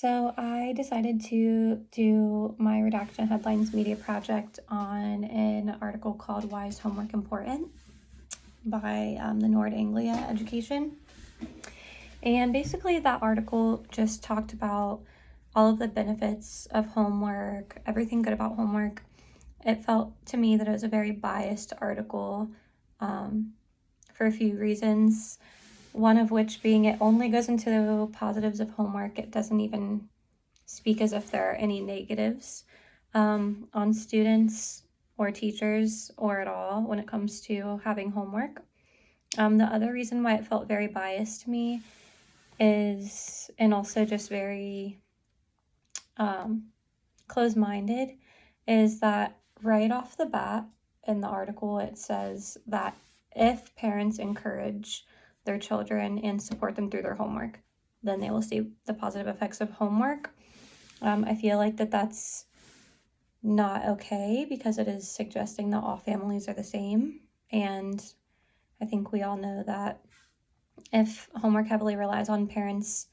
So I decided to do my Redaction Headlines media project on an article called Why is Homework Important by the Nord Anglia Education. And basically that article just talked about all of the benefits of homework, everything good about homework. It felt to me that it was a very biased article for a few reasons. One of which being it only goes into the positives of homework. It doesn't even speak as if there are any negatives on students or teachers or at all when it comes to having homework. The other reason why it felt very biased to me is, and also just very closed-minded, is that right off the bat in the article it says that if parents encourage their children and support them through their homework, then they will see the positive effects of homework. I feel like that's not okay because it is suggesting that all families are the same. And I think we all know that if homework heavily relies on parents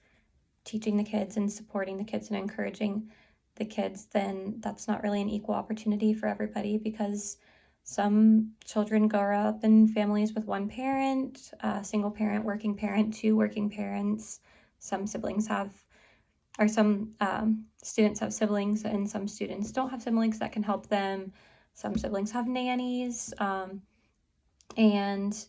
teaching the kids and supporting the kids and encouraging the kids, then that's not really an equal opportunity for everybody, because some children grow up in families with one parent, single parent, working parent, two working parents. Some siblings have, or some students have siblings, and some students don't have siblings that can help them. Some siblings have nannies, and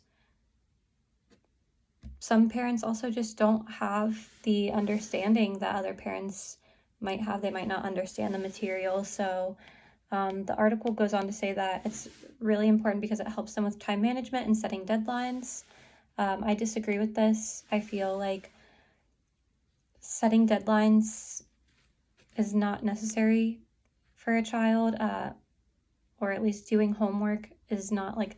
some parents also just don't have the understanding that other parents might have. They might not understand the material. So the article goes on to say that it's really important because it helps them with time management and setting deadlines. I disagree with this. I feel like setting deadlines is not necessary for a child, or at least doing homework is not like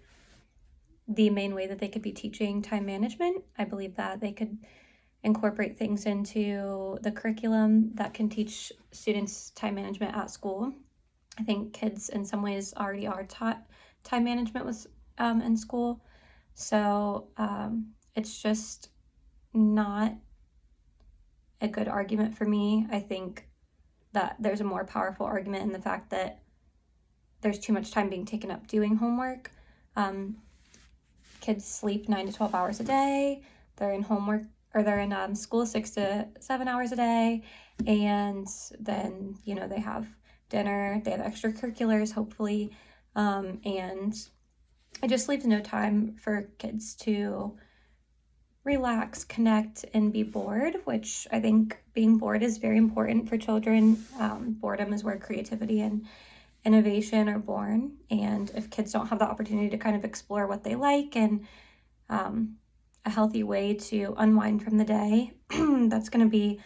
the main way that they could be teaching time management. I believe that they could incorporate things into the curriculum that can teach students time management at school. I think kids in some ways already are taught time management in school. So it's just not a good argument for me. I think that there's a more powerful argument in the fact that there's too much time being taken up doing homework. Kids sleep 9 to 12 hours a day. They're in homework, or they're in school 6 to 7 hours a day. And then, they have dinner, they have extracurriculars, hopefully. And it just leaves no time for kids to relax, connect, and be bored, which I think being bored is very important for children. Boredom is where creativity and innovation are born. And if kids don't have the opportunity to kind of explore what they like and a healthy way to unwind from the day, that's going to be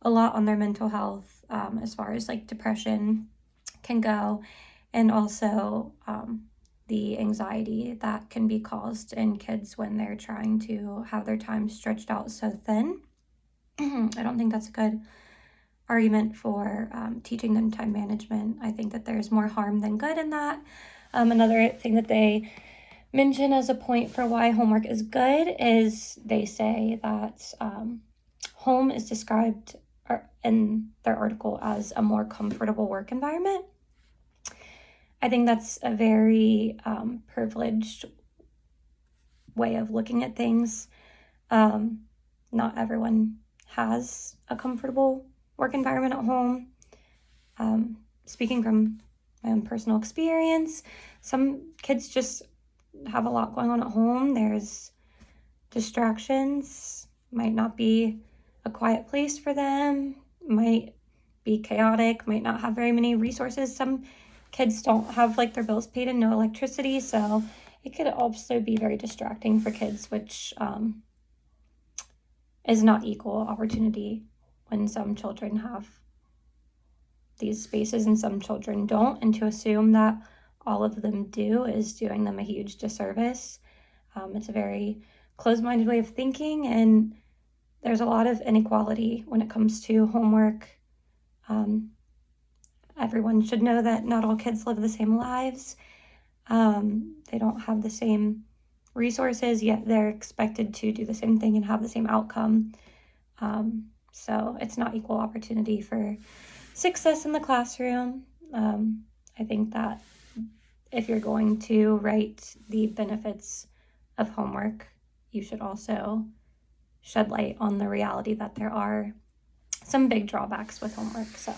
a lot on their mental health, as far as like depression can go, and also the anxiety that can be caused in kids when they're trying to have their time stretched out so thin. I don't think that's a good argument for teaching them time management. I think that there's more harm than good in that. Another thing that they mention as a point for why homework is good is they say that home is described in their article as a more comfortable work environment. I think that's a very privileged way of looking at things. Not everyone has a comfortable work environment at home. Speaking from my own personal experience, some kids just have a lot going on at home. There's distractions, might not be a quiet place for them, might be chaotic, might not have very many resources. Some kids don't have like their bills paid and no electricity, so it could also be very distracting for kids, which is not equal opportunity when some children have these spaces and some children don't. And to assume that all of them do is doing them a huge disservice. It's a very closed-minded way of thinking, and there's a lot of inequality when it comes to homework. Everyone should know that not all kids live the same lives. They don't have the same resources, yet they're expected to do the same thing and have the same outcome. So it's not equal opportunity for success in the classroom. I think that if you're going to write the benefits of homework, you should also shed light on the reality that there are some big drawbacks with homework. So